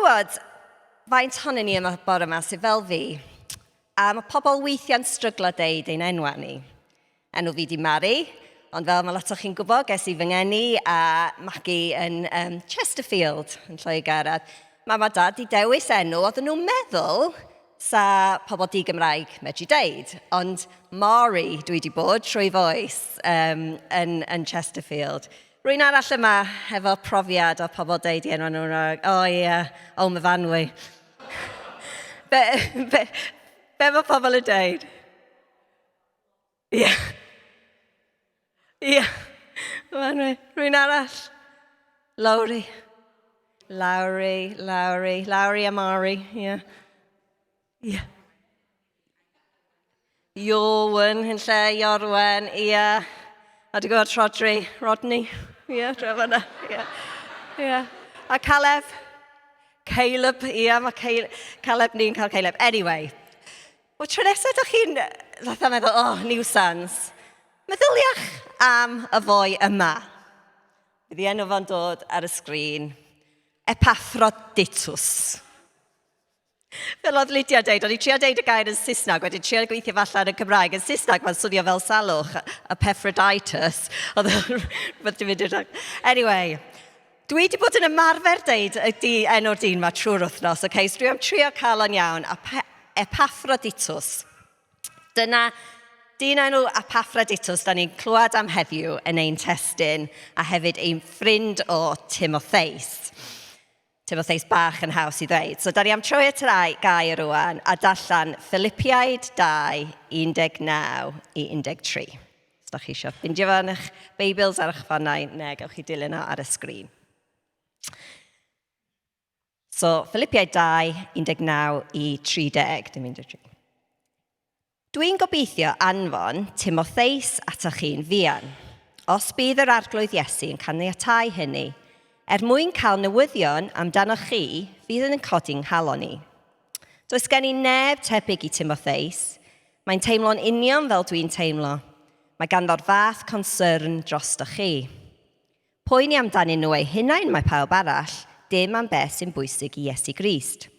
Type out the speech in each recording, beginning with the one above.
gwybod faint honyn ni yma bore yma sydd fel fi, a mae pobl weithiau'n stryglo deud ein enwa ni. Enw fi di Mari, ond fel mae lot o chi'n gwybod, ges i fy ngeni a magu yn Chesterfield yn Lloegr. Mam a dad di dewis enw, oedden nhw'n meddwl sa pobl di-Gymraeg medru deud, ond Mari dwi di bod trwy foes yn Chesterfield. Rwy'n arall yma efo profiad o pobl deud i enw nhw'n rhaid, my fanwy. Be mae pobl yn deud? Ie. Rwy'n arall. Lowry a Mari, ie. Ie. Iorwen, yn lle Iorwen, ie. A dwi'n gwybod Rodney, ie, drafod yna, ie. A Caleb, ie, mae Caleb ni'n cael Caleb. Anyway, tro nesaf ydych chi'n meddwl, nuisance. Meddyliach am y foi yma. Bydd i enw fo'n dod ar y sgrin. Epaphroditus. Fel oedd Lydia dweud, o'n i trio dweud y gair yn Saesneg, wedyn trio gweithio falle yn y Cymraeg. Yn Saesneg, mae'n swnio fel salwch, Epaphroditus. Anyway, dwi wedi bod yn ymarfer deud enw'r dyn yma trwy'r wythnos, okay? So dwi am trio cael o'n iawn, Epaphroditus. Dyna dyn enw Epaphroditus, da ni'n clywed am heddiw yn ein testyn, a hefyd ein ffrind o Timotheus. Timotheus bach yn haws i ddweud. So, da ni am troi at y gair rwan a darllen Philipiaid 2.19-30. Os da chi eisiau ffindio fo yn eich Beibls ar eich ffonau, neu gewch chi dilyn o ar y sgrin. So, Philipiaid 2.19-30. Dwi'n gobeithio anfon Timotheus atoch chi'n fuan, os bydd yr arglwydd Iesu yn caniatáu hynny, mwyn cael newyddion amdanoch chi, fydd yn codi'n nghalon ni. Does gen i neb tebyg i Timotheus. Mae'n teimlo'n union fel dwi'n teimlo. Mae ganddo'r fath concern drostoch chi. Poeni amdanyn nhw eu hunain mae pawb arall, dim am beth sy'n bwysig i Iesu Grist.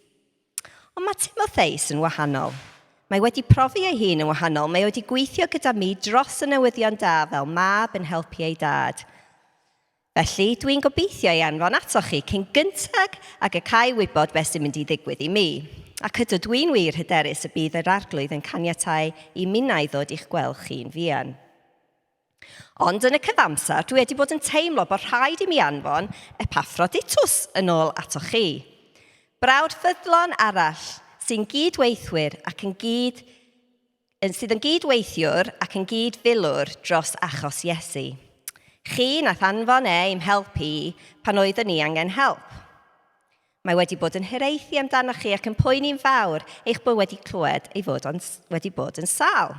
Ond mae Timotheus yn wahanol. Mae wedi profi ei hun yn wahanol. Mae wedi gweithio gyda mi dros y newyddion da fel mab yn helpu ei dad. Felly, dwi'n gobeithio ei anfon atoch chi cyn gyntag ac y cael wybod beth sy'n mynd i ddigwydd i mi. Ac ydw dwi'n wir hyderus y bydd yr arglwydd yn caniatáu i minnau ddod i'ch gweld chi'n fuan. Ond yn y cyfamser, dwi wedi bod yn teimlo bod rhaid i mi anfon Epaphroditus yn ôl atoch chi. Brawd ffyddlon arall sydd yn gydweithiwr ac yn gydfilwr dros achos Iesu. Chi nath anfon im helpu pan oeddwn ni angen help. Mae wedi bod yn hiraethu amdanoch chi ac yn poeni'n fawr eich bod wedi clywed ei fod wedi bod yn sâl.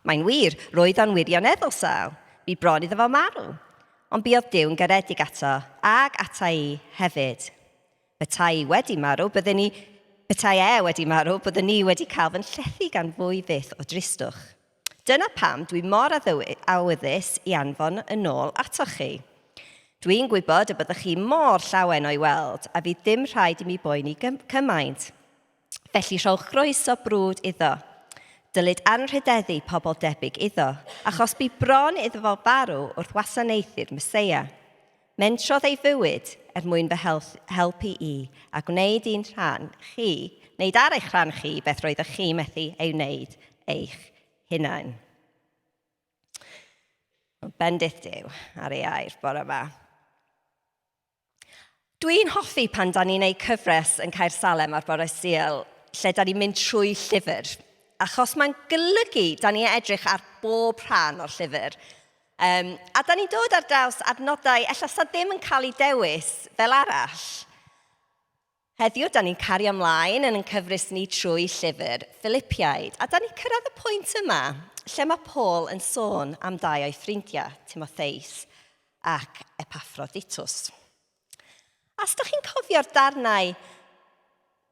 Mae'n wir, roedd o'n wirioneddol sâl. Bu bron iddo fo marw. Ond buodd Duw'n garedig ato ag ata i hefyd. Petai wedi marw, byddwn ni wedi cael fy llethu gan fwy fyth o dristwch. Dyna pam dwi mor awyddus i anfon yn ôl atoch chi. Dwi'n gwybod y byddwch chi mor llawen o'i weld a fydd dim rhaid i mi boeni cymaint. Felly rhowch groeso brwd iddo. Dylid anrhydeddu pobl debyg iddo, achos bu bron iddo fo farw wrth wasanaethu'r Meseia. Mentrodd ei fywyd mwyn fy helpu i a gwneud wneud ar eich rhan chi beth roeddech chi methu ei wneud eich hunain. Bendith Duw ar ei air bore yma. Dwi'n hoffi pan da ni'n neud cyfres yn Caersalem ar bore Sul, lle da ni'n mynd trwy llyfr. Achos mae'n golygu da ni'n edrych ar bob rhan o'r llyfr. A da ni'n dod ar draws adnodau, ella sa ddim yn cael ei dewis fel arall. Heddiw, da ni'n cario ymlaen yn cyfres ni trwy llyfr Philipiaid. A da ni'n cyrraedd y pwynt yma, lle mae Paul yn sôn am dau o'i ffrindiau, Timotheus ac Epaphroditus. Os da chi'n cofio'r darnau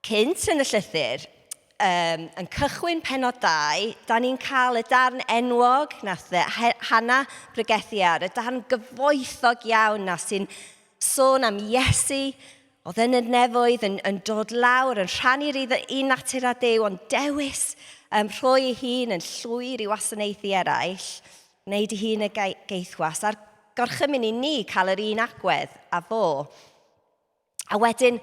cynt yn y llythyr, yn cychwyn pennod 2, da ni'n cael y darn enwog, nath Hannah brygethu ar, y darn gyfoethog iawn na sy'n sôn am Iesu, Oedd yn y nefoedd yn dod lawr, yn rhannu'r un natur â Duw, ond dewis rhoi ei hun yn llwyr i wasanaethu eraill, wneud ei hun y geithwas, a'r gorchymyn i ni cael yr un agwedd a fo. A wedyn,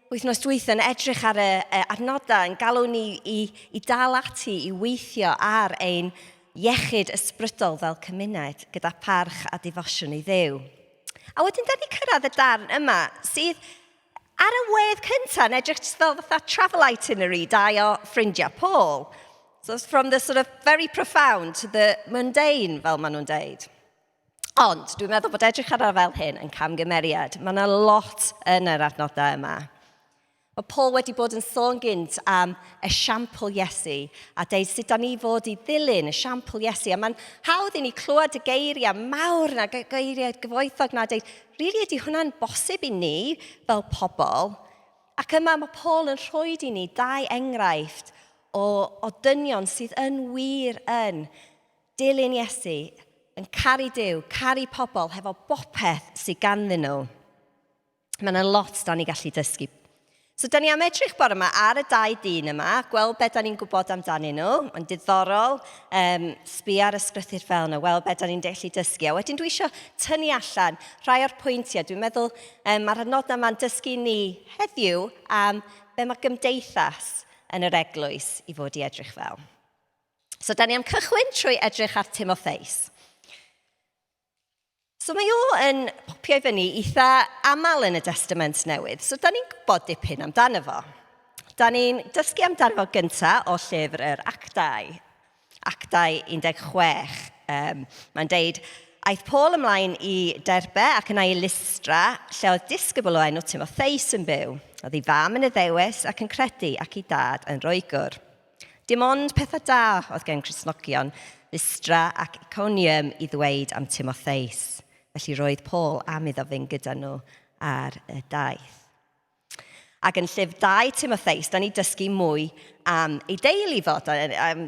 wythnos dwytha'n edrych ar y adnodau yn galw ni i dal ati, i weithio ar ein iechyd ysbrydol fel cymuned, gyda parch a defosiwn i Dduw. A wedyn, da ni cyrraedd y darn yma, sydd ar y wedd cyntaf, yn edrych fel fatha travel itinerary dau o ffrindiau Paul. So it's from the sort of very profound to the mundane, fel maen nhw'n deud. Ond, dwi'n meddwl bod edrych ar fel hyn yn camgymeriad. Mae yna lot yn yr adnodau yma. Mae Paul wedi bod yn sôn gynt am esiampl Iesu a deud sut da ni fod i ddilyn esiampl Iesu. A mae'n hawdd i ni clywed y geiriau mawr na, geiriau gyfoethog na, deud, rili ydy hwnna'n bosib i ni fel pobl. Ac yma mae Paul yn rhoi i ni dau enghraifft o dynion sydd yn wir yn dilyn Iesu, yn caru Duw, caru pobl hefo bopeth sydd ganddyn nhw. Mae yna lot da ni gallu dysgu. So, da ni am edrych bore yma ar y dau dyn yma, gweld beth da ni'n gwybod amdanyn nhw, ond diddorol, sbio ar ysgrythyr fel yna, weld beth da ni'n gallu dysgu. A wedyn dwi eisiau tynnu allan rhai o'r pwyntiau. Dwi'n meddwl mae'r adnodau yma'n dysgu ni heddiw am be mae gymdeithas yn yr eglwys i fod i edrych fel. So, da ni am cychwyn trwy edrych ar Timotheus. So mae o yn popio i fyny eitha aml yn y Testament Newydd. So da ni'n gwybod dipyn amdano fo. Da ni'n dysgu amdano fo gyntaf o llyfr yr Actau. Actau 16. Mae'n deud, aeth Paul ymlaen i Derbe ac yna i Lystra, lle oedd disgybl o enw Timotheus yn byw. Oedd ei fam yn y ddewis ac yn credu ac ei dad yn Roegwr. Dim ond pethau da oedd gen Cristnogion Lystra ac Iconium i ddweud am Timotheus. Felly roedd Paul am iddo fynd gyda nhw ar y daith. Ac yn llyfr 2 Timotheus, da ni dysgu mwy am ei deulu fod,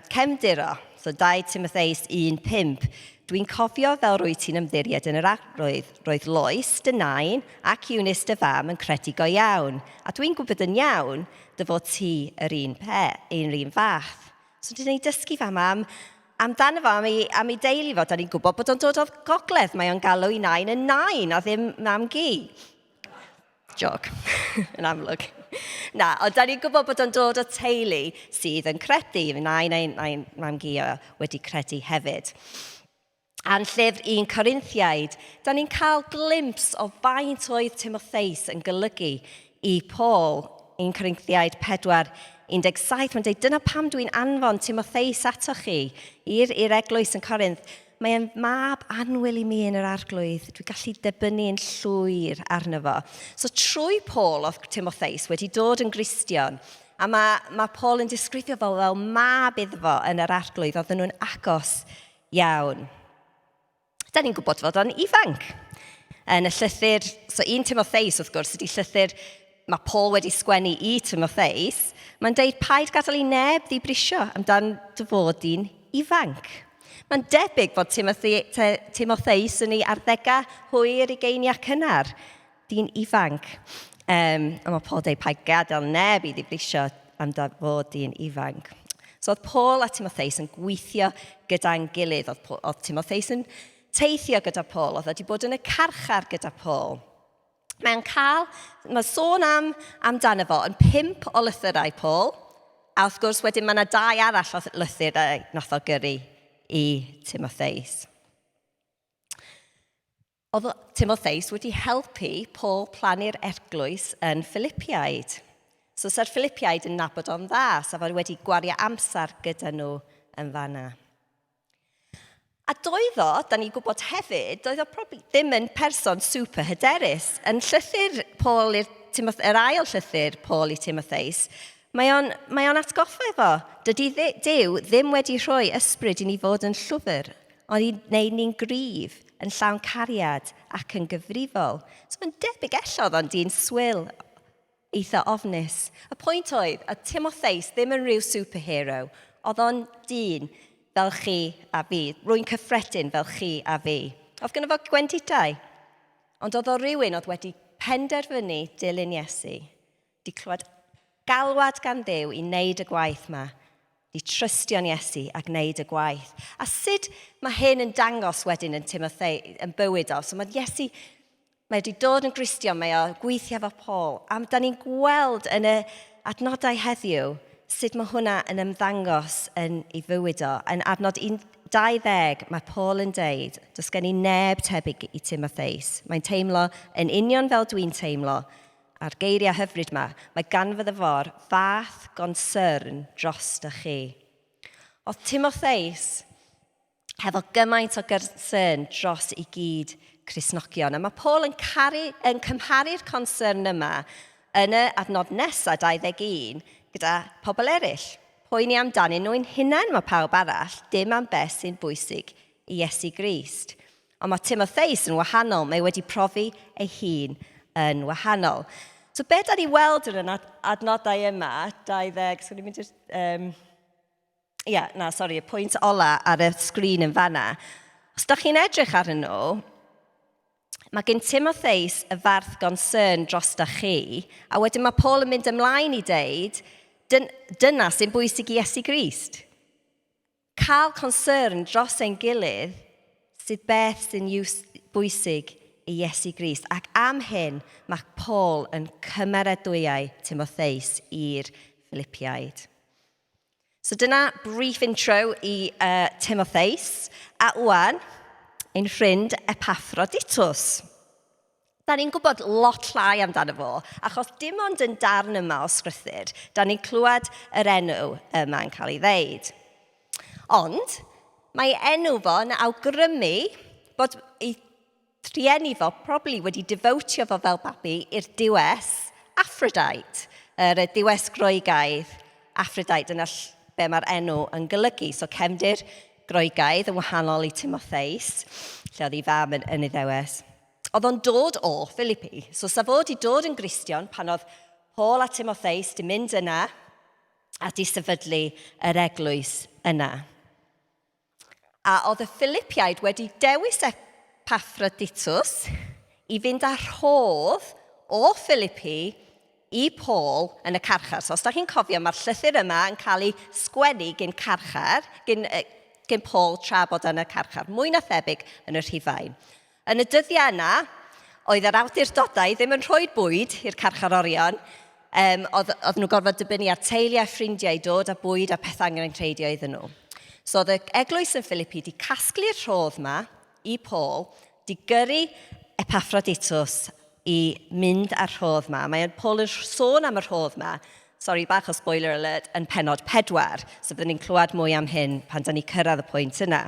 cefndir o. So 2 Timotheus 1:5. Dwi'n cofio fel rwyt ti'n ymddiried yn yr arglwydd. Roedd Lois, dy nain, ac Eunice dy fam yn credig go iawn. A dwi'n gwybod yn iawn dy fod ti yr un fath. So dyn ni dysgu fam amdano fo, am ei deulu fo, da ni'n gwybod bod o'n dod o'r gogledd, mae o'n galw ei nain yn nain, a ddim mam gi. Jog, yn amlwg. Na, ond da ni'n gwybod bod o'n dod o teulu sydd yn credu, nain mam gi wedi credu hefyd. A'n llyfr 1 Corinthiaid, da ni'n cael glimps o faint oedd Timotheus yn golygu i Paul. 1 Corinthiaid 4:17, mae'n dweud, dyna pam dwi'n anfon Timotheus atoch chi i'r eglwys yn Corinth. Mae'n mab anwyl i mi yn yr arglwydd. Dwi'n gallu dibynnu yn llwyr arno fo. So trwy Paul oedd Timotheus wedi dod yn Gristion. A mae Paul yn disgrifio fel mab iddo fo yn yr arglwydd. Oedden nhw'n agos iawn. Da ni'n gwybod fod o'n ifanc. Yn y llythyr, so 1 Timotheus wrth gwrs ydi llythyr mae Paul wedi sgwennu i Timotheus. Mae'n deud paid gadael i neb ddibrisio amdan dy fod di'n ifanc. Mae'n debyg bod Timotheus yn ei arddegau hwyr i geiniau cynnar. Di'n ifanc. A mae Paul deud paid gadael neb i ddibrisio amdan fod di'n ifanc. So oedd Paul a Timotheus yn gweithio gyda'n gilydd. Oedd Timotheus yn teithio gyda Paul. Oedd wedi bod yn y carchar gyda Paul. Mae sôn amdano fo yn 5 o lythyrau Paul, a wrth gwrs wedyn mae yna 2 arall o lythyrau nath o gyrru i Timotheus. Oedd Timotheus wedi helpu Paul plannu'r eglwys yn Philipiaid. So sa'r Philipiaid yn nabod o'n dda, sef wedi gwario amser gyda nhw yn fanna. A doedd o, da ni'n gwybod hefyd, doedd o ddim yn person super hyderus. Yn llythyr Paul yr ail llythyr Paul i Timotheus, mae o'n atgoffa efo. Dydy Duw ddim wedi rhoi ysbryd i ni fod yn llwfr, ond i wneud ni'n gryf, yn llawn cariad ac yn gyfrifol. So mae'n debyg ellodd o'n dyn swil eitha ofnus. Y pwynt oedd, a Timotheus ddim yn rhyw superhero, oedd o'n dyn fel chi a fi, rwy'n cyffredin fel chi a fi. Oedd gyda fo gwendidau, ond oedd o rhywun oedd wedi penderfynu dilyn Iesu, di clywed galwad gan Dduw i wneud y gwaith yma, di trystio'n Iesu ac wneud y gwaith. A sut mae hyn yn dangos wedyn yn yn bywyd o. So mae Iesu, mae wedi dod yn Gristion, mae o gweithio efo Paul. A da ni'n gweld yn y adnodau heddiw sut mae hwnna yn ymddangos yn ei fywyd o. Yn adnod 20, mae Paul yn deud, does gen I neb tebyg i Timotheus. Mae'n teimlo yn union fel dwi'n teimlo a'r geiriau hyfryd yma. Mae gan fy ddyfor fath concern dros dy chi. Oedd Timotheus hefo gymaint o concern dros i gyd Cristnogion. A mae Paul yn cymharu'r concern yma yn y adnod nesaf 21 gyda pobl eraill. Poeni amdanyn nhw'n hunain mae pawb arall, dim am beth sy'n bwysig i Iesu Grist. Ond mae Timotheus yn wahanol, mae wedi profi ei hun yn wahanol. So be da ni weld yn adnodau yma, 20, y pwynt ola ar y sgrin yn fanna. Os da chi'n edrych ar nhw, mae gen Timotheus y farth concern dros da chi, a wedyn mae Paul yn mynd ymlaen i deud, dyna sy'n bwysig i Iesu Grist. Cael concern dros ein gilydd sydd beth sy'n bwysig i Iesu Grist. Ac am hyn mae Paul yn cymeradwyau Timotheus i'r Philipiaid. So dyna brief intro i Timotheus. A wan, ein ffrind Epaphroditus. Da ni'n gwybod lot llai amdano fo, achos dim ond yn darn yma o sgrythyr, da ni'n clywed yr enw yma yn cael ei ddeud. Ond, mae enw fo yn awgrymu bod ei rhieni fo probably wedi defotio fo fel babi i'r diwes Aphrodite, yr diwes Groegaidd Aphrodite, dyna be mae'r enw yn golygu. So cefndir Groegaidd yn wahanol i Timotheus, lle oedd ei fam yn ei ddewes. Oedd o'n dod o Philippi. So sa fod i dod yn Gristion pan oedd Paul a Timotheus di mynd yna a di sefydlu yr eglwys yna. A oedd y Philippiaid wedi dewis Epaphroditus i fynd â rhodd o Philippi i Paul yn y carchar. So os da chi'n cofio, mae'r llythyr yma yn cael ei sgwennu gyn carchar, gyn Paul tra bod yn y carchar. Mwy na thebyg yn y Rhufain. Yn y dyddiau yna, oedd yr awdurdodau ddim yn rhoi bwyd i'r carcharorion. Oedd nhw gorfod dibynnu ar teulu a ffrindiau i dod a bwyd a pethau angenrheidio iddyn nhw. So oedd y eglwys yn Philippi di casglu'r rhodd yma i Paul, di gyrru Epaphroditus i mynd ar rhodd yma. Mae Paul yn sôn am y rhodd yma, bach o spoiler alert, yn pennod 4. So byddwn ni'n clywed mwy am hyn pan da ni cyrraedd y pwynt yna.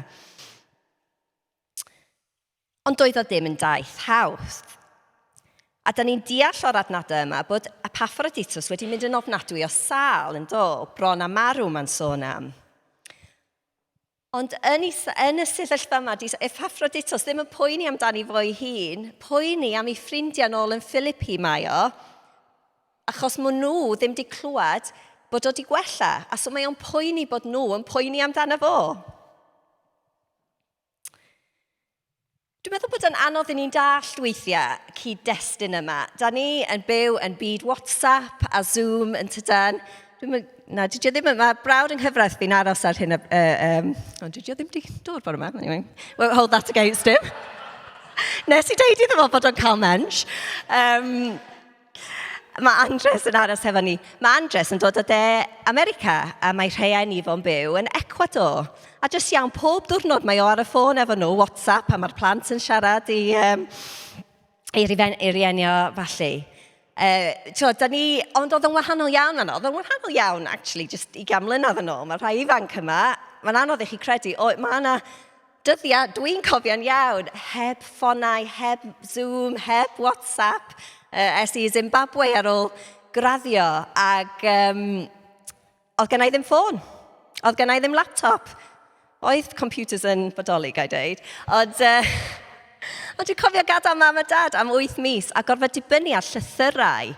Ond doedd o ddim yn daith hawdd. A da ni'n deall o'r adnodau yma bod Epaphroditus wedi mynd yn ofnadwy o sâl, bron a marw mae'n sôn am. Ond yn y sefyllfa yma, Epaphroditus ddim yn poeni amdani fo'i hun, poeni am ei ffrindiau nôl yn Philippi mae o, achos maen nhw ddim wedi clywed bod o wedi gwella, a so mae o'n poeni bod nhw yn poeni amdano fo. Dwi'n meddwl bod yn anodd i ni'n dallt weithiau cyd-destun yma. Da ni yn byw yn byd WhatsApp a Zoom yn tydan. Mae brawd yng nghyfraith fi'n aros ar hyn. Ond dwi ddim wedi dod bore yma. Anyway, won't hold that against him. Nes i deud iddo fo bod o'n cael mensch. Mae Andres yn aros hefo ni. Mae Andres yn dod o de America a mae rhieni fo'n byw yn Ecuador. A jyst iawn, pob diwrnod mae o ar y ffôn efo nhw, WhatsApp, a mae'r plant yn siarad i rienio falle. Ond oedd yn wahanol iawn yno. Oedd yn wahanol iawn, actually, just i gamlynedd yno. Mae rhai ifanc yma, mae'n anodd i chi credu, mae yna dyddiau, dwi'n cofio'n iawn, heb ffonau, heb Zoom, heb WhatsApp, es i Zimbabwe ar ôl graddio, ac oedd gennau ddim ffôn, oedd gennau ddim laptop. Oedd computers yn bodoli, gai dweud. Ond dwi'n cofio gadael mam a dad am 8 mis a gorfod dibynnu ar llythyrau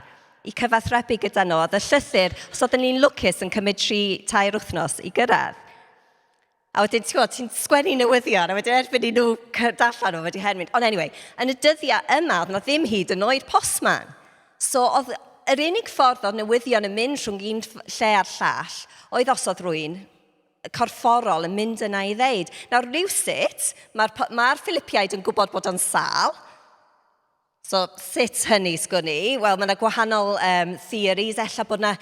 i cyfathrebu gyda nhw. Oedd y llythyr, os oedden ni'n lwcus yn cymryd 3-4 wythnos i gyrraedd. A wedyn, ti'n sgwennu newyddion, a wedyn erbyn i nhw darllen nhw, wedi hen mynd. Ond anyway, yn y dyddiau yma, oedd na ddim hyd yn oed postman. So, oedd yr unig ffordd oedd newyddion yn mynd rhwng un lle a'r llall, oedd os oedd rwy'n corfforol yn mynd yna i ddeud. Nawr, rywsut, mae'r Philipiaid yn gwybod bod o'n sal. So, sut hynny sgwni? Wel, mae yna gwahanol theories. Ella bod yna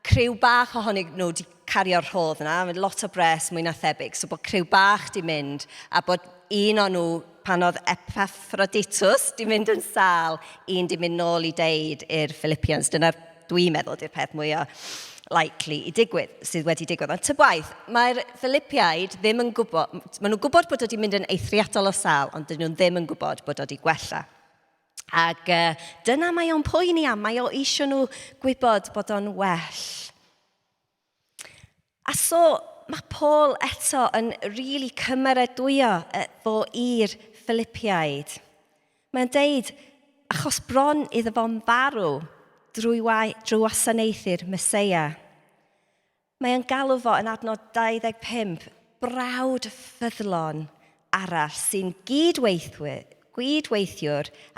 criw bach ohonyn nhw wedi cario'r rhodd yna. Mae lot o bres mwy na thebyg. So, bod criw bach di mynd, a bod un o'n nhw, pan oedd Epaphroditus di mynd yn sal, un di mynd nôl i deud i'r Philippians. Dyna'r, dwi'n meddwl, di'r peth mwyaf likely i digwydd, sydd wedi digwydd. Ond tybwaith, mae'r Philipiaid ddim yn gwybod, maen nhw'n gwybod bod wedi mynd yn eithriadol o sal, ond dyn nhw'n ddim yn gwybod bod wedi gwella. Ac dyna mae o'n poeni am, mae o eisiau nhw gwybod bod o'n well. A so, mae Paul eto yn rili cymeradwyo fo i'r Philipiaid. Mae'n deud, achos bron iddo fo'n farw, drwy wasanaethu'r Meseia. Mae yn galw fo yn adnod 25, brawd ffyddlon arall sy'n gydweithiwr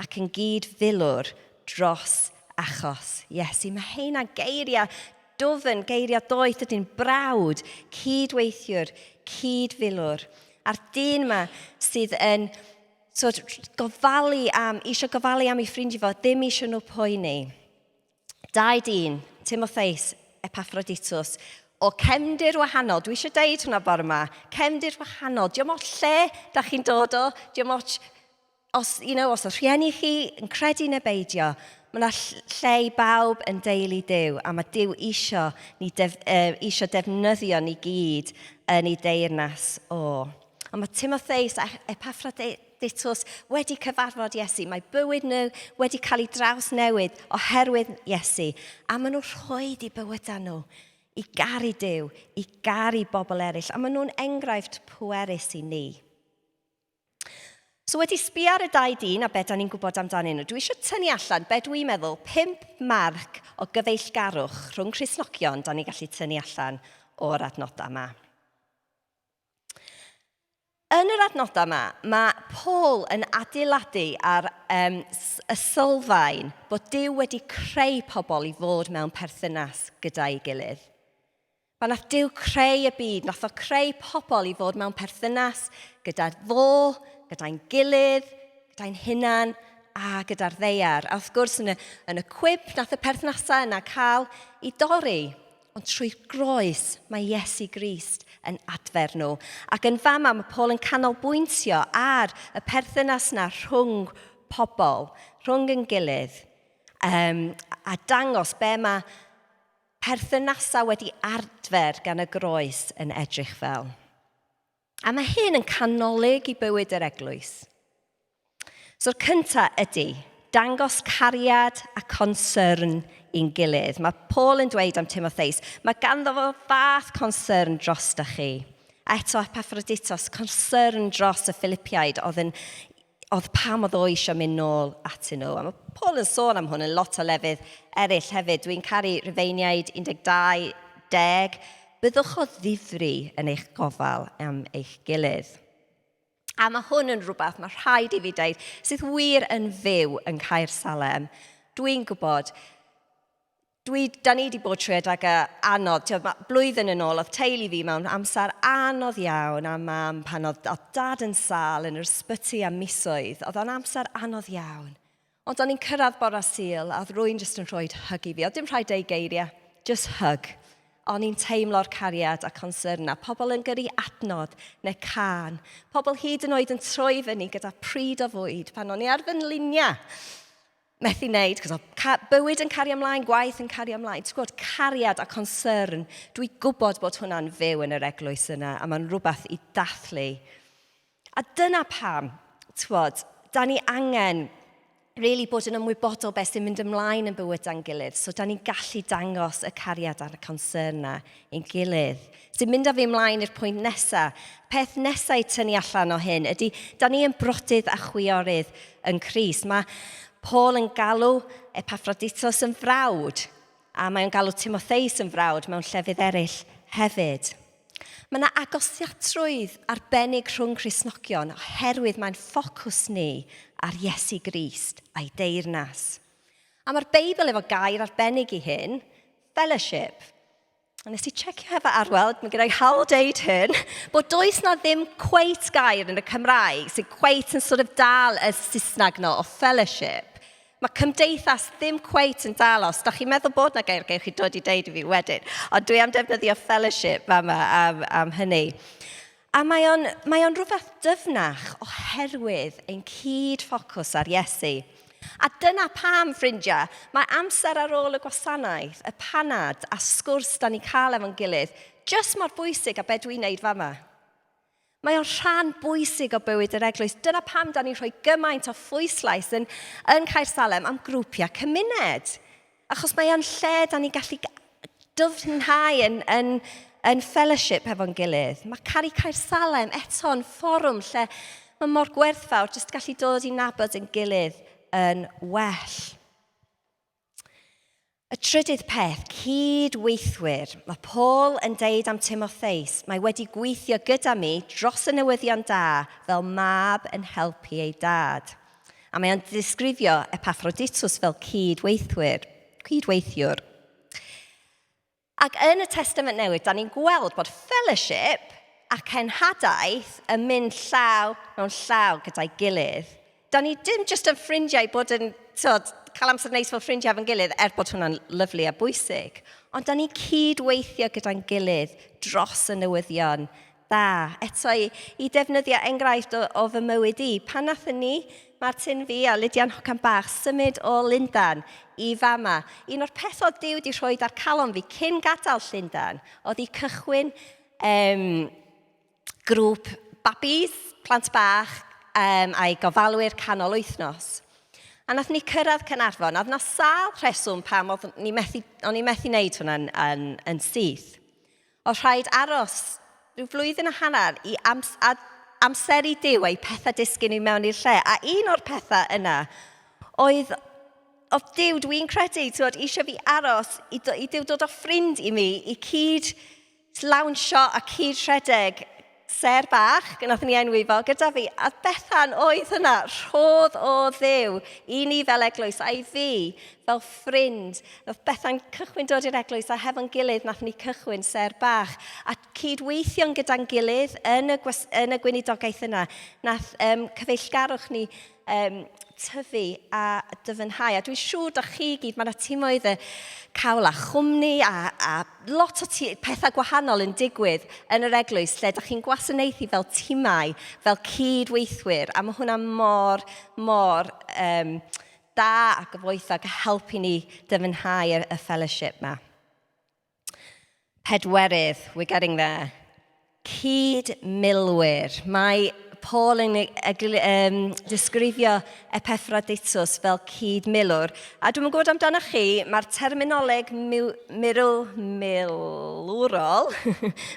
ac yn gydfilwr dros achos Iesu. Mae heina geiriau dwfn, geiriau doeth ydyn brawd, cydweithiwr, cydfilwr. A'r dyn yma sydd yn eisiau gofalu am ei ffrindiau fo, ddim eisiau nhw poeni. Dau dyn, Timotheus, Epaphroditus, o cefndir wahanol. Dwi eisiau deud hwnna bore yma. Cefndir wahanol. Diolch ots lle da chi'n dod o. Diolch ots, os o rhieni chi yn credu neu beidio, mae yna lle i bawb yn deulu Duw, a mae Duw eisiau defnyddio ni gyd yn ei deyrnas o. Ond mae Timotheus a Epaphroditus wedi cyfarfod Iesu. Mae bywyd nhw wedi cael ei draws newid oherwydd Iesu. A maen nhw'n rhoi i bywydau nhw i garu Duw, i garu bobl eraill. A maen nhw'n enghraifft pwerus i ni. So wedi sbio ar y dau dyn a be da ni'n gwybod amdanyn nhw. Dwi eisiau tynnu allan be dwi'n meddwl 5 marc o gyfeillgarwch rhwng Cristnogion da ni'n gallu tynnu allan o'r adnodau yma. Yn yr adnodau yma, mae Paul yn adeiladu ar y sylfaen bod Duw wedi creu pobl i fod mewn perthynas gyda'i gilydd. Pan nath Duw creu y byd, nath o creu pobl i fod mewn perthynas gyda fo, gyda'n gilydd, gyda'n hunan a gyda'r ddeiar. A wrth gwrs yn y cwib nath y perthnasau yna cael i dorri, ond trwy'r groes mae Iesu Grist yn adfer nhw. Ac yn fama mae Paul yn canolbwyntio ar y perthynas yna rhwng pobl, rhwng yn gilydd, a dangos be mae perthynasau wedi adfer gan y groes yn edrych fel. A mae hyn yn canolig i bywyd yr eglwys. So'r cyntaf ydy, dangos cariad a concern i'n gilydd. Mae Paul yn dweud am Timotheus, mae ganddo fo fath concern dros da chi. A eto Epaphroditus, concern dros y Philipiaid oedd pam oedd o eisiau mynd nôl atyn nhw. A mae Paul yn sôn am hwn yn lot o lefydd eraill hefyd. Dwi'n caru Rhufeiniaid 12:10. Byddwch o ddifri yn eich gofal am eich gilydd. A mae hwn yn rhywbeth, mae rhaid i fi dweud, sydd wir yn fyw yn Caersalem. Dwi'n gwybod, da ni wedi bod trwy adag anodd. Blwyddyn yn ôl, oedd teulu fi mewn amser anodd iawn a mam pan oedd dad yn sal yn yr ysbyty am misoedd. Oedd o'n amser anodd iawn. Ond o'n i'n cyrraedd bore Sul a oedd rwy'n jyst yn rhoi hug i fi. Oedd dim rhaid ei geiriau, just hug. O'n i'n teimlo'r cariad a concern a pobl yn gyrru adnod neu can. Pobl hyd yn oed yn troi fyny gyda pryd o fwyd pan o'n i ar fy nluniau. Methu wneud, cos bywyd yn cario ymlaen, gwaith yn cario ymlaen. Ti'n gwybod, cariad a concern. Dwi'n gwybod bod hwnna'n fyw yn yr eglwys yna, a mae'n rhywbeth i dathlu. A dyna pam, ti'n gwybod, da ni angen bod yn ymwybodol beth sy'n mynd ymlaen yn bywyd a'n gilydd. So da ni'n gallu dangos y cariad a'r concern na i'n gilydd. Sy'n mynd â fi ymlaen i'r pwynt nesaf. Peth nesaf i tynnu allan o hyn ydy, da ni yn brodydd a chwiorydd yn Crist. Mae Paul yn galw Epaphroditus yn frawd, a mae'n galw Timotheus yn frawd mewn llefydd eraill hefyd. Mae yna agosiadrwydd arbennig rhwng Cristnogion oherwydd mae'n ffocws ni ar Iesu Grist a'i deyrnas. A mae'r Beibl efo gair arbennig i hyn, fellowship. A nes i checio hefo arweld, mae gyda'i hawl deud hyn, bod does na ddim cweit gair yn y Cymraeg sy'n cweit yn sort of dal y Saesneg no o fellowship. Mae cymdeithas ddim cweit yn dal os. Da chi'n meddwl bod na gair gewch chi dod i deud i fi wedyn. Ond dwi am defnyddio fellowship am hynny. A mae o'n rhywbeth dyfnach oherwydd ein cyd-ffocws ar Iesu. A dyna pam, ffrindiau, mae amser ar ôl y gwasanaeth, y panad a sgwrs da ni cael efo'n gilydd, jyst mor bwysig a be dwi'n neud fama. Mae o'n rhan bwysig o bywyd yr eglwys. Dyna pam da ni'n rhoi gymaint o phwyslais yn Caersalem am grwpiau cymuned. Achos mae o'n lle da ni'n gallu dyfnhau yn fellowship efo'n gilydd. Mae Cari Caersalem eto'n fforwm lle mae mor gwerthfawr jyst gallu dod i nabod yn gilydd yn well. Y trydydd peth, cydweithwyr. Mae Paul yn deud am Timotheus, mae wedi gweithio gyda mi dros y newyddion da fel mab yn helpu ei dad. A mae o'n disgrifio Epaphroditus fel cydweithiwr. Ac yn y Testament Newydd, da ni'n gweld bod fellowship ac enhadaeth yn mynd llaw mewn llaw gyda'i gilydd. Da ni dim jyst yn ffrindiau bod yn cael amser neis fel ffrindiau efo'n gilydd bod hwnna'n lyflu a bwysig. Ond da ni cydweithio gyda'n gilydd dros y newyddion da. Eto i defnyddio enghraifft o fy mywyd i. Pan nathon ni, Martin fi a Lydia'n hocan bach, symud o Lundan i fama. Un o'r pethau Duw wedi rhoi ar calon fi cyn gadael Llundain oedd i cychwyn grŵp babis, plant bach, a'i gofalwyr canol wythnos. A nath ni cyrraedd Caernarfon, a oedd na sawl rheswm pam o'n i methu wneud hwnna'n yn syth. Oedd rhaid aros rhyw flwyddyn a hanner i amseru Duw ei pethau disgyn i mewn i'r lle. A un o'r pethau yna oedd Duw, dwi'n credu, eisiau fi aros, i Duw dod o ffrind i mi, i cyd lawnsio a cyd rhedeg ser bach, gyda'n ni enwi fo, gyda fi, a Bethan oedd hynna, rhodd o Dduw i ni fel eglwys, a i fi fel ffrind. Oedd Bethan cychwyn dod i'r eglwys, a hefo'n gilydd nath ni cychwyn ser bach. A cydweithio'n gyda'n gilydd yn y gweinidogaeth yna, nath cyfeillgarwch ni tyfu a dyfynhau. A dwi'n siŵr da chi gyd, mae yna timoedd y cawl a chwmni a lot o pethau gwahanol yn digwydd yn yr eglwys lle da chi'n gwasanaethu fel timau, fel cydweithwyr. A mae hwnna mor da a gyfoethog a helpu ni dyfynhau y fellowship ma. Pedwerydd, we're getting there. Cydmilwyr. Mae Paul yn disgrifio Epaphroditus fel cydmilwr. A dwi'n gwybod amdano chi, mae'r terminoleg milwrol,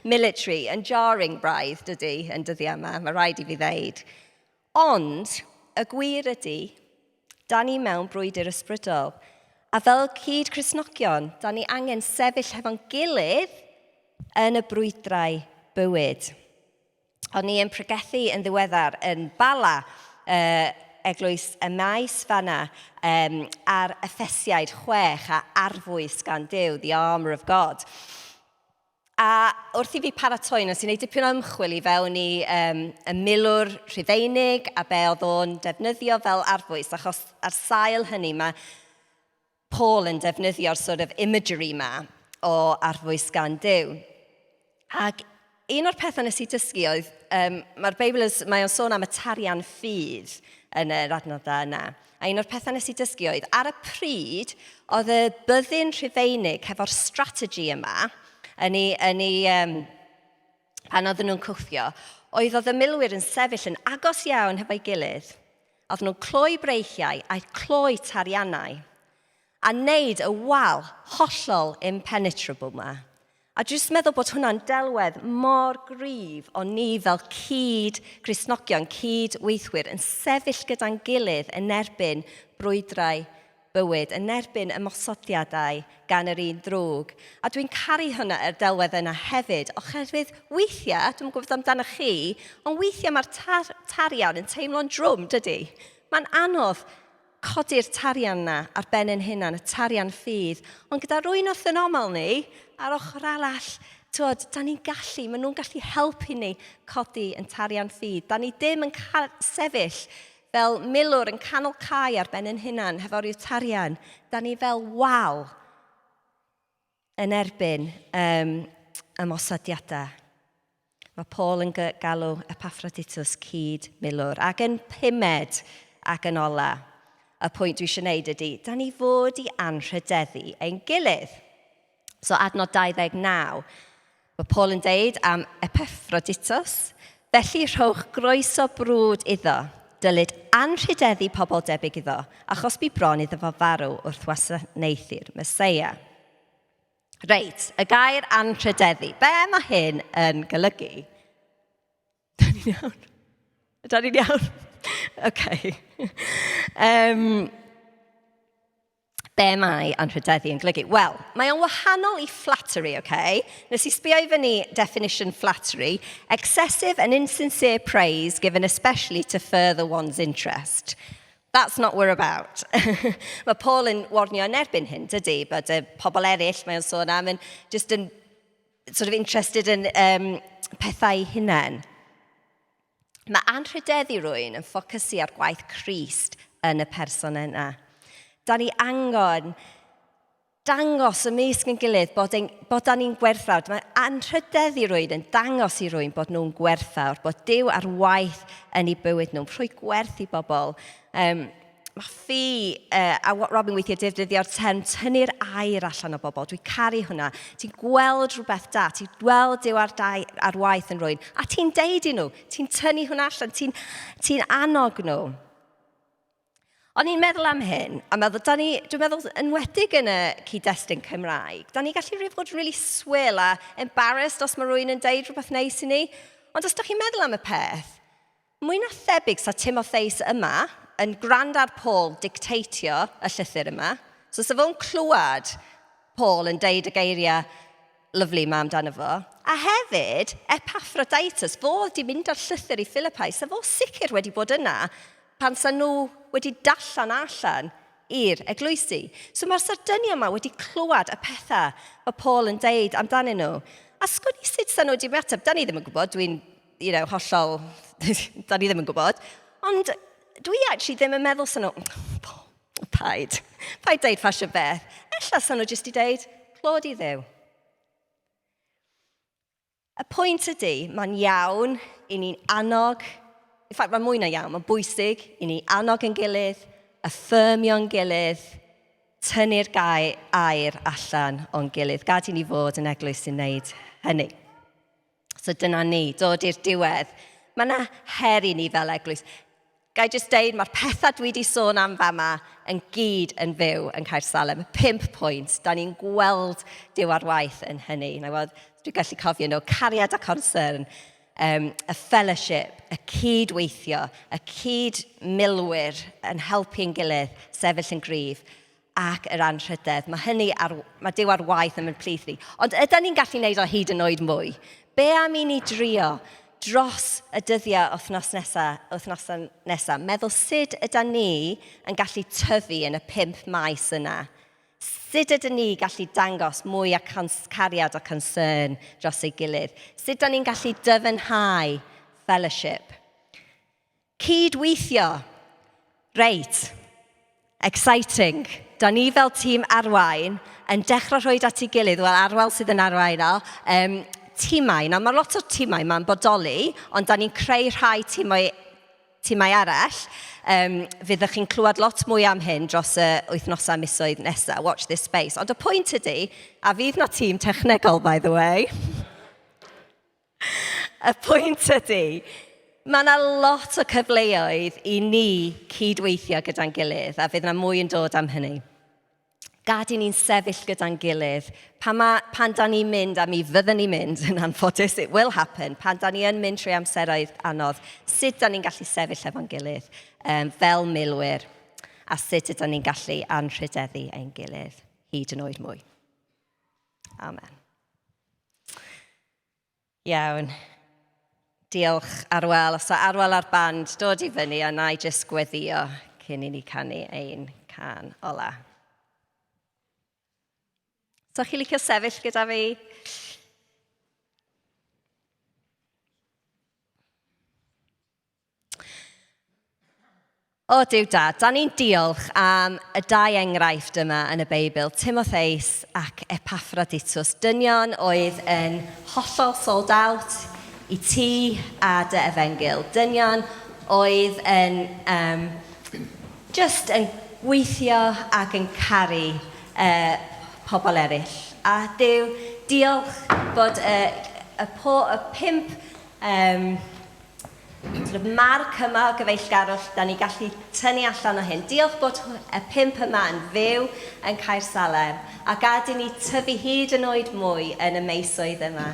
military, yn jarring braidd, dydy, yn dyddiau yma. Mae rhaid i fi ddeud. Ond, y gwir ydy, da ni mewn brwydr ysbrydol. A fel cyd-Cristnogion, da ni angen sefyll hefo'n gilydd yn y brwydrau bywyd. O'n ni yn pregethu yn ddiweddar yn Bala, eglwys y maes fanna, ar Effesiaid 6 a arfwys gan Duw, the armour of God. A wrth i fi paratoi, nes i wneud dipyn o ymchwil i fewn i y milwr Rhufeinig a be oedd o'n defnyddio fel arfwys, achos ar sail hynny mae Paul yn defnyddio'r sort of imagery ma o arfwys gan Duw. Ac un o'r pethau nes i dysgu oedd, mae'r Beibl mae o'n sôn am y tarian ffydd yn yr adnoddau yna. A un o'r pethau nes i dysgu oedd, ar y pryd, oedd y byddin Rhufeinig hefo'r strategi yma, pan oedden nhw'n cwffio, oedd y milwyr yn sefyll yn agos iawn hefo'i gilydd, oedd nhw'n cloi breichiau a cloi tariannau, a wneud y wal hollol impenetrable yma. A jyst meddwl bod hwnna'n delwedd mor gryf o ni fel cyd-Cristnogion, cyd-weithwyr, yn sefyll gyda'n gilydd yn erbyn brwydrau bywyd yn erbyn ymosodiadau gan yr un drwg. A dwi'n caru hwnna, y delwedd yna hefyd, oherwydd weithiau, dwi'n gwybod amdano chi, ond weithiau mae'r tarian yn teimlo'n drwm, dydy. Mae'n anodd codi'r tarian yna ar ben yn hunan, y tarian ffydd. Ond gyda rwy'n wrth yn oml ni, ar ochr arall, da ni'n gallu, maen nhw'n gallu helpu ni codi yn tarian ffydd. Da ni ddim yn sefyll fel milwr yn canol cae ar ben yn hunan, hefo rhyw tarian. Da ni fel wal yn erbyn ymosodiadau. Mae Paul yn galw Epaphroditus cyd milwr. Ac yn pumed ac yn ola, y pwynt dwi eisiau gwneud ydy, da ni fod i anrhydeddu ein gilydd. So adnod 29, mae Paul yn deud am Epaphroditus, felly rhowch groeso brwd iddo, dylid anrhydeddu pobl debyg iddo, achos bu bron iddo fo farw wrth wasanaethu'r Meseia. Reit, y gair anrhydeddu. Be mae hyn yn golygu? Da ni'n iawn? Da ni'n iawn? Okay. Be mae anrhydeddu yn golygu? Wel, mae o'n wahanol i flattery, okay? Nes i sbio i fyny definition flattery, excessive and insincere praise given especially to further one's interest. That's not what we're about. Mae Paul yn warnio yn erbyn hyn, dydy, bod y pobl eraill mae'n sôn am yn just yn sort of interested in pethau hunain. Mae anrhydeddu rwy'n yn ffocysu ar gwaith Crist yn y person yna. Da ni angen dangos ymysg yn gilydd bod da ni'n gwerthfawr. Mae anrhydeddu rwy'n yn dangos i rwy'n bod nhw'n gwerthfawr, bod Duw ar waith yn ei bywyd nhw, rhoi gwerth i bobl. Mae ffi, a Robin weithiau defnyddio'r term tynnu'r air allan o bobl. Dwi'n caru hwnna. Ti'n gweld rhywbeth da, ti'n gweld Duw ar waith yn rwy'n, a ti'n deud i nhw, ti'n tynnu hwnna allan, ti'n annog nhw. O'n i'n meddwl am hyn, a dwi'n meddwl yn wedig yn y cyd-destun Cymraeg, da ni gallu rhywbeth bod really swill a embarrassed os mae rhywun yn deud rhywbeth neis i ni. Ond os da chi'n meddwl am y peth, mwy na thebyg sa Timotheus yma yn gwrando ar Paul dictatio y llythyr yma. So sa fo'n clywed Paul yn deud y geiriau lyflu ma amdano fo. A hefyd, Epaphroditus, fo wedi mynd ar llythyr i Philipiaid, sa fo sicr wedi bod yna pan sa nhw wedi dallan allan i'r eglwysi. So mae'r sardynion yma wedi clywed y pethau o Paul yn deud amdanyn nhw. A sgwni sut sa nhw wedi ymateb, da ni ddim yn gwybod, dwi'n hollol, da ni ddim yn gwybod, ond dwi actually ddim yn meddwl sa nhw, paid deud ffasio beth. Ella sa nhw jyst i deud, clod i Dduw. Y pwynt ydy, mae'n iawn i ni'n annog, in fact, mae'n mwy na iawn, mae'n bwysig i ni annog yn gilydd, affirmio'n gilydd, tynnu'r air allan o'n gilydd. Gad i ni fod yn eglwys sy'n neud hynny. So dyna ni, dod i'r diwedd. Mae yna her i ni fel eglwys. Gai jyst deud, mae'r pethau dwi wedi sôn am fama yn gyd yn fyw yn Caersalem. 5 pwynt. Da ni'n gweld Duw ar waith yn hynny. Dwi'n gallu cofio nhw, cariad a concern, y fellowship, y cydweithio, y cydmilwyr yn helpu'n gilydd, sefyll yn gryf, ac yr anrhydedd. Mae Duw ar waith yn mynd plith ni. Ond ydyn ni'n gallu gwneud o hyd yn oed mwy? Be am i ni drio dros y dyddiau wythnos nesaf? Meddwl sut ydyn ni yn gallu tyfu yn y 5 maes yna? Sut ydyn ni gallu dangos mwy o cariad a concern dros ei gilydd? Sut ydyn ni'n gallu dyfynhau fellowship? Cydweithio. Reit. Exciting. Da ni fel tîm arwain yn dechrau rhoi at ei gilydd, wel arwel sydd yn arwain o, tîmau. Nawr, mae lot o'r tîmau ma'n bodoli, ond da ni'n creu rhai tîmau arall. Fyddwch chi'n clywed lot mwy am hyn dros y wythnosau misoedd nesaf. Watch this space. Ond y pwynt ydy, a fydd na tîm technegol, by the way. Y pwynt ydy, mae yna lot o cyfleoedd i ni cydweithio gyda'n gilydd, a fydd yna mwy yn dod am hynny. Gad i ni'n sefyll gyda'n gilydd. Pan da ni'n mynd, a mi fyddwn ni'n mynd, yn anffodus, it will happen, pan da ni yn mynd trwy amseroedd anodd, sut da ni'n gallu sefyll efo'n gilydd fel milwyr. a sut ydym ni'n gallu anrhydeddu ein gilydd hyd yn oed mwy. Amen. Iawn. Diolch Arwel. Os o Arwel ar band, dod i fyny a na i jyst gweddio cyn i ni canu ein can ola. So chi licio sefyll gyda fi? O Duw Dad, da ni'n diolch am y dau enghraifft yma yn y Beibl, Timotheus ac Epaphroditus, dynion oedd yn hollol sold out i ti a dy efengyl. Dynion oedd yn just yn gweithio ac yn caru pobl eraill. A Duw, diolch bod y 5 marc yma o gyfeillgarwll, da ni gallu tynnu allan o hyn. Diolch bod y 5 yma yn fyw yn Caersalem, a gad i ni tyfu hyd yn oed mwy yn y meisoedd yma.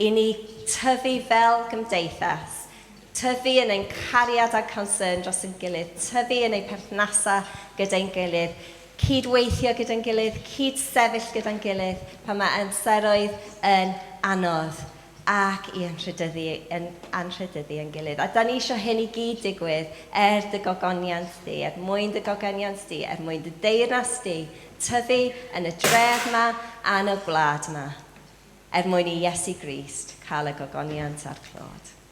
I ni tyfu fel gymdeithas, tyfu yn ein cariad a concern dros ein gilydd, tyfu yn ein perthnasau gyda'n gilydd, cydweithio gyda'n gilydd, cydsefyll gyda'n gilydd, pan mae amseroedd yn anodd ac i anrhydyddu yn gilydd. A da ni eisiau hyn i gyd digwydd dy gogoniant di, mwyn dy gogoniant di, mwyn dy deyrnas di, tyfu yn y dref yma a yn y gwlad yma, mwyn i Iesu Grist cael y gogoniant a'r clod.